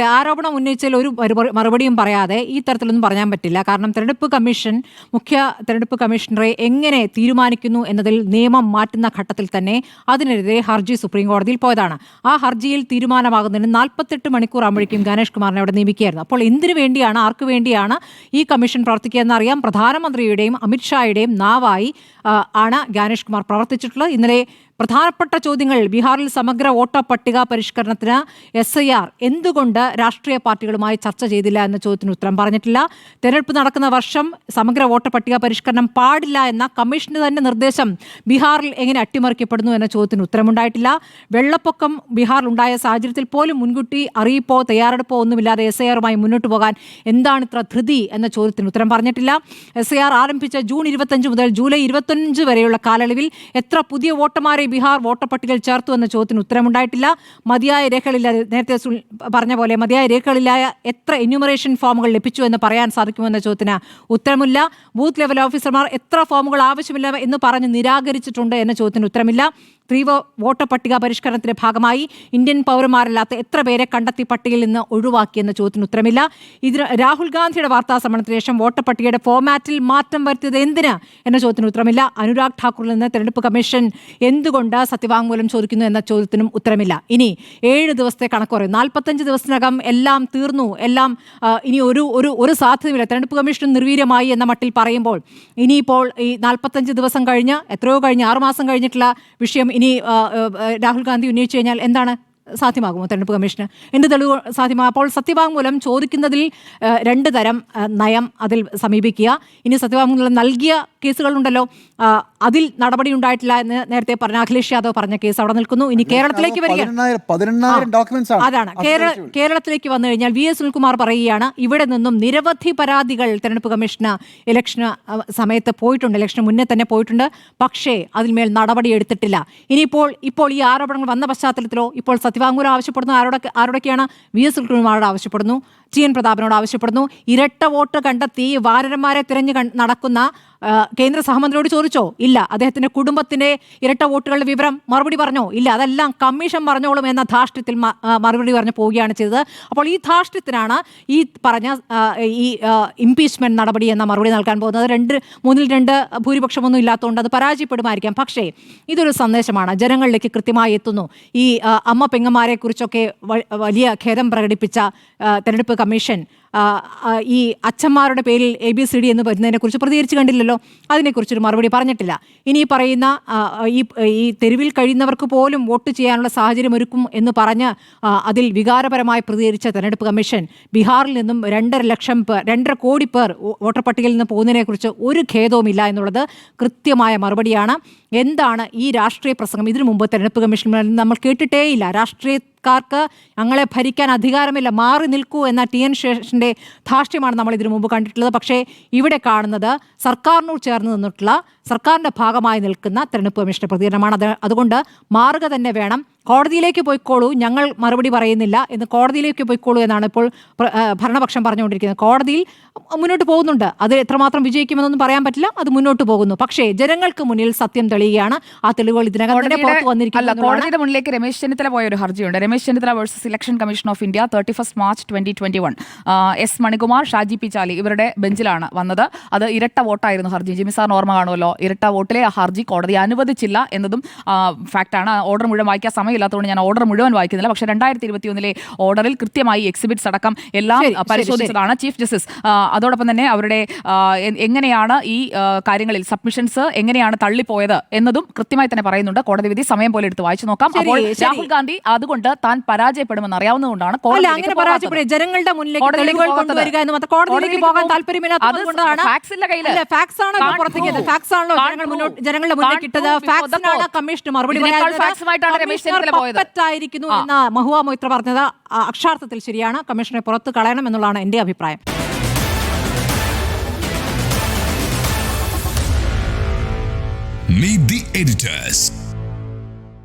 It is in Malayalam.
ആരോപണം ഉന്നയിച്ചതിൽ ഒരു മറുപടിയും പറയാതെ ഈ തരത്തിലൊന്നും പറയാൻ പറ്റില്ല. കാരണം തെരഞ്ഞെടുപ്പ് കമ്മീഷൻ മുഖ്യ തെരഞ്ഞെടുപ്പ് കമ്മീഷണറെ എങ്ങനെ തീരുമാനിക്കുന്നു എന്നതിൽ നിയമം മാറ്റുന്ന ഘട്ടത്തിൽ തന്നെ അതിനെതിരെ ഹർജി സുപ്രീം കോടതിയിൽ പോയതാണ്. ആ ഹർജിയിൽ തീരുമാനമാകുന്നതിന് 48 മണിക്കൂർ ആകുമ്പോഴേക്കും ഗണേഷ് കുമാറിനെ അവിടെ നിയമിക്കുകയായിരുന്നു. അപ്പോൾ എന്തിനു വേണ്ടിയാണ്, ആർക്കു വേണ്ടിയാണ് ഈ കമ്മീഷൻ പ്രവർത്തിക്കുക എന്നറിയാം. പ്രധാനമന്ത്രിയുടെയും അമിത്ഷായുടെയും നാവായി ആണ് ഗണേഷ് കുമാർ പ്രവർത്തിച്ചിട്ടുള്ളത്. ഇന്നലെ പ്രധാനപ്പെട്ട ചോദ്യങ്ങൾ ബീഹാറിൽ സമഗ്ര വോട്ടർ പട്ടിക പരിഷ്കരണത്തിന് SIR എന്തുകൊണ്ട് രാഷ്ട്രീയ പാർട്ടികളുമായി ചർച്ച ചെയ്തില്ല എന്ന ചോദ്യത്തിന് ഉത്തരം പറഞ്ഞിട്ടില്ല. തെരഞ്ഞെടുപ്പ് നടക്കുന്ന വർഷം സമഗ്ര വോട്ടർ പട്ടിക പരിഷ്കരണം പാടില്ല എന്ന കമ്മീഷന്റെ തന്നെ നിർദ്ദേശം ബീഹാറിൽ എങ്ങനെ അട്ടിമറിക്കപ്പെടുന്നു എന്ന ചോദ്യത്തിന് ഉത്തരമുണ്ടായിട്ടില്ല. വെള്ളപ്പൊക്കം ബീഹാറിൽ ഉണ്ടായ സാഹചര്യത്തിൽ പോലും മുൻകൂട്ടി അറിയിപ്പോ തയ്യാറെടുപ്പോ ഒന്നുമില്ലാതെ SIRമായി മുന്നോട്ട് പോകാൻ എന്താണ് ഇത്ര ധൃതി എന്ന ചോദ്യത്തിന് ഉത്തരം പറഞ്ഞിട്ടില്ല. SIR ആരംഭിച്ച ജൂൺ 25 മുതൽ ജൂലൈ 25 വരെയുള്ള കാലയളവിൽ എത്ര പുതിയ വോട്ടർമാരെ ബീഹാർ വോട്ടർ പട്ടികയിൽ ചേർത്തു എന്ന ചോദ്യത്തിന് ഉത്തരമുണ്ടായിട്ടില്ല. മതിയായ രേഖകളില്ലാതെ, നേരത്തെ പറഞ്ഞ പോലെ മതിയായ രേഖകളില്ലായ എത്ര എന്യൂമറേഷൻ ഫോമുകൾ ലഭിച്ചു എന്ന് പറയാൻ സാധിക്കുമെന്ന ചോദ്യത്തിന് ഉത്തരമില്ല. ബൂത്ത് ലെവൽ ഓഫീസർമാർ എത്ര ഫോമുകൾ ആവശ്യമില്ല എന്ന് പറഞ്ഞ് നിരാകരിച്ചിട്ടുണ്ട് എന്ന ചോദ്യത്തിന് ഉത്തരമില്ല. തീവ്ര വോട്ടർ പട്ടിക പരിഷ്കരണത്തിന്റെ ഭാഗമായി ഇന്ത്യൻ പൗരന്മാരല്ലാത്ത എത്ര പേരെ കണ്ടെത്തി പട്ടികയിൽ നിന്ന് ഒഴിവാക്കിയെന്ന ചോദ്യത്തിന് ഉത്തരമില്ല. ഇതിന് രാഹുൽ ഗാന്ധിയുടെ വാർത്താ സമ്മേളനത്തിന് ശേഷം വോട്ടർ പട്ടികയുടെ ഫോർമാറ്റിൽ മാറ്റം വരുത്തിയത് എന്തിന് എന്ന ചോദ്യത്തിന് ഉത്തരമില്ല. അനുരാഗ് ഠാക്കൂറിൽ നിന്ന് തെരഞ്ഞെടുപ്പ് കമ്മീഷൻ എന്തുകൊണ്ട് സത്യവാങ്മൂലം ചോദിക്കുന്നു എന്ന ചോദ്യത്തിനും ഉത്തരമില്ല. ഇനി 7 ദിവസത്തെ കണക്ക് പറയും. 45 ദിവസത്തിനകം എല്ലാം തീർന്നു, എല്ലാം ഇനി ഒരു സാധ്യതയുമില്ല, തെരഞ്ഞെടുപ്പ് കമ്മീഷൻ നിർവീര്യമായി എന്ന മട്ടിൽ പറയുമ്പോൾ ഇനിയിപ്പോൾ ഈ 45 ദിവസം കഴിഞ്ഞ് എത്രയോ കഴിഞ്ഞ് 6 മാസം കഴിഞ്ഞിട്ടുള്ള വിഷയം ഇനി രാഹുൽ ഗാന്ധി ഉന്നയിച്ചു കഴിഞ്ഞാൽ എന്താണ് സാധ്യമാകുമോ? തെരഞ്ഞെടുപ്പ് കമ്മീഷന് എന്ത് തെളിവ് സാധ്യമാകും? അപ്പോൾ സത്യവാങ്മൂലം ചോദിക്കുന്നതിൽ 2 തരം നയം അതിൽ സമീപിക്കുക. ഇനി സത്യവാങ്മൂലം നൽകിയ കേസുകളുണ്ടല്ലോ, അതിൽ നടപടി ഉണ്ടായിട്ടില്ല എന്ന് നേരത്തെ പറഞ്ഞ അഖിലേഷ് യാദവ് പറഞ്ഞ കേസ് അവിടെ നിൽക്കുന്നു. ഇനി കേരളത്തിലേക്ക് വരിക, അതാണ് കേരളത്തിലേക്ക് വന്നു കഴിഞ്ഞാൽ VS സുനിൽകുമാർ പറയുകയാണ്, ഇവിടെ നിന്നും നിരവധി പരാതികൾ തെരഞ്ഞെടുപ്പ് കമ്മീഷന് ഇലക്ഷന് സമയത്ത് പോയിട്ടുണ്ട്, ഇലക്ഷന് മുന്നേ തന്നെ പോയിട്ടുണ്ട്, പക്ഷേ അതിന്മേൽ നടപടി എടുത്തിട്ടില്ല. ഇപ്പോൾ ഈ ആരോപണങ്ങൾ വന്ന പശ്ചാത്തലത്തിലോ ഇപ്പോൾ സത്യവാങ്മൂലം ആവശ്യപ്പെടുന്നു ആരോടൊക്കെയാണ്? VS സുനിൽകുമാറോട് ആവശ്യപ്പെടുന്നു, TN പ്രതാപനോട് ആവശ്യപ്പെടുന്നു. ഇരട്ട വോട്ട് കണ്ടെത്തി വാരന്മാരെ തിരഞ്ഞു നടക്കുന്ന കേന്ദ്ര സഹമന്ത്രിയോട് ചോദിച്ചോ? ഇല്ല. അദ്ദേഹത്തിന്റെ കുടുംബത്തിന്റെ ഇരട്ട വോട്ടുകളുടെ വിവരം മറുപടി പറഞ്ഞോ? ഇല്ല. അതെല്ലാം കമ്മീഷൻ പറഞ്ഞോളും എന്ന ധാർഷ്ട്യത്തിൽ മറുപടി പറഞ്ഞു പോവുകയാണ് ചെയ്തത്. അപ്പോൾ ഈ ധാർഷ്ട്യത്തിനാണ് ഈ പറഞ്ഞ ഈ ഇംപീച്ച്മെന്റ് നടപടി എന്ന മറുപടി നൽകാൻ പോകുന്നത്. 3-2 ഭൂരിപക്ഷമൊന്നും ഇല്ലാത്തതുകൊണ്ട് അത് പരാജയപ്പെടുമായിരിക്കാം. പക്ഷേ ഇതൊരു സന്ദേശമാണ്, ജനങ്ങളിലേക്ക് കൃത്യമായി എത്തുന്നു. ഈ അമ്മ പെങ്ങന്മാരെ കുറിച്ചൊക്കെ വലിയ ഖേദം പ്രകടിപ്പിച്ച തെരഞ്ഞെടുപ്പ് കമ്മീഷൻ ഈ അച്ഛന്മാരുടെ പേരിൽ ABCD എന്ന് വരുന്നതിനെ കുറിച്ച് പ്രതികരിച്ച് കണ്ടില്ലല്ലോ. അതിനെക്കുറിച്ചൊരു മറുപടി പറഞ്ഞിട്ടില്ല. ഇനി പറയുന്ന ഈ തെരുവിൽ കഴിയുന്നവർക്ക് പോലും വോട്ട് ചെയ്യാനുള്ള സാഹചര്യം ഒരുക്കും എന്ന് പറഞ്ഞ് അതിൽ വികാരപരമായി പ്രതികരിച്ച തെരഞ്ഞെടുപ്പ് കമ്മീഷൻ ബീഹാറിൽ നിന്നും 2.5 കോടി പേർ വോട്ടർ പട്ടികയിൽ നിന്ന് പോകുന്നതിനെക്കുറിച്ച് ഒരു ഖേദവുമില്ല എന്നുള്ളത് കൃത്യമായ മറുപടിയാണ്. എന്താണ് ഈ രാഷ്ട്രീയ പ്രസംഗം? ഇതിനു മുമ്പ് തെരഞ്ഞെടുപ്പ് കമ്മീഷൻ നമ്മൾ കേട്ടിട്ടേയില്ല. രാഷ്ട്രീയക്കാർക്ക് ഞങ്ങളെ ഭരിക്കാൻ അധികാരമില്ല, മാറി നിൽക്കൂ എന്ന TN ശേഷന്റെ ധാർഷ്ട്യമാണ് നമ്മൾ ഇതിനു മുമ്പ് കണ്ടിട്ടുള്ളത്. പക്ഷേ ഇവിടെ കാണുന്നത് സർക്കാരിനോട് ചേർന്ന് നിന്നിട്ടുള്ള, സർക്കാരിന്റെ ഭാഗമായി നിൽക്കുന്ന തെരഞ്ഞെടുപ്പ് കമ്മീഷന്റെ പ്രതികരണമാണ്. അതുകൊണ്ട് മാറുക തന്നെ വേണം. കോടതിയിലേക്ക് പോയിക്കോളൂ, ഞങ്ങൾ മറുപടി പറയുന്നില്ല എന്ന് കോടതിയിലേക്ക് പോയിക്കോളൂ എന്നാണ് ഇപ്പോൾ ഭരണപക്ഷം പറഞ്ഞുകൊണ്ടിരിക്കുന്നത്. കോടതിയിൽ മുന്നോട്ട് പോകുന്നുണ്ട്. അത് എത്രമാത്രം വിജയിക്കുമെന്നൊന്നും പറയാൻ പറ്റില്ല. അത് മുന്നോട്ട് പോകുന്നു. പക്ഷേ ജനങ്ങൾക്ക് മുന്നിൽ സത്യം തെളിയുകയാണ്. ആ തെളിവുകൾ ഇതിനകം തന്നെ പുറത്തു വന്നിരിക്കുന്നു. കോടതിയുടെ മുന്നിലേക്ക് രമേശ് ചെന്നിത്തല പോയ ഒരു ഹർജിയുണ്ട്. Ramesh Chennithala versus election commission of India 31 March 2021. S Manikumar, Shaji P Chaly ഇവരുടെ ബെഞ്ചിലാണ് വന്നത്. അത് ഇരട്ട വോട്ടായിരുന്നു ഹർജി. ജിമ്മി സാറിന് ഓർമ്മ കാണുമല്ലോ, ഇരട്ട വോട്ടിലെ ഹർജി കോടതി അനുവദിച്ചില്ല എന്നതും ഫാക്റ്റാണ്. ഓർഡർ മുഴുവൻ വായിക്കാൻ സമയമില്ലാത്തതുകൊണ്ട് ഞാൻ ഓർഡർ മുഴുവൻ വായിക്കുന്നില്ല. പക്ഷേ 2021 ഓർഡറിൽ കൃത്യമായി എക്സിബിറ്റ്സ് അടക്കം എല്ലാം പരിശോധിച്ചതാണ് ചീഫ് ജസ്റ്റിസ്. അതോടൊപ്പം തന്നെ അവരുടെ എങ്ങനെയാണ് ഈ കാര്യങ്ങളിൽ സബ്മിഷൻസ് എങ്ങനെയാണ് തള്ളിപ്പോയത് എന്നതും കൃത്യമായി തന്നെ പറയുന്നുണ്ട്. കോടതി വിധി സമയം പോലെ എടുത്ത് വായിച്ചു നോക്കാം. അപ്പോൾ രാഹുൽ ഗാന്ധി അതുകൊണ്ട് താൻ പരാജയപ്പെടുമെന്ന് അറിയാവുന്നതുകൊണ്ടാണ് ജനങ്ങളുടെ മുന്നിലേക്ക് കൊണ്ടുവരിക എന്ന് മാത്രം. കോടതിയിലേക്ക് പോകാൻ താല്പര്യമില്ലാത്തതുകൊണ്ടാണ്. ജനങ്ങളുടെ മുന്നിലേക്ക് ഇട്ടത് ഫാക്സിനാണ് കമ്മീഷൻ മറുപടി ായിരിക്കുന്നു എന്ന മഹുവ മൊയ്ത്ര പറഞ്ഞത് അക്ഷരാർത്ഥത്തിൽ ശരിയാണ്. കമ്മീഷനെ പുറത്ത് കളയണം എന്നുള്ളതാണ് എന്റെ അഭിപ്രായം. Meet the editors.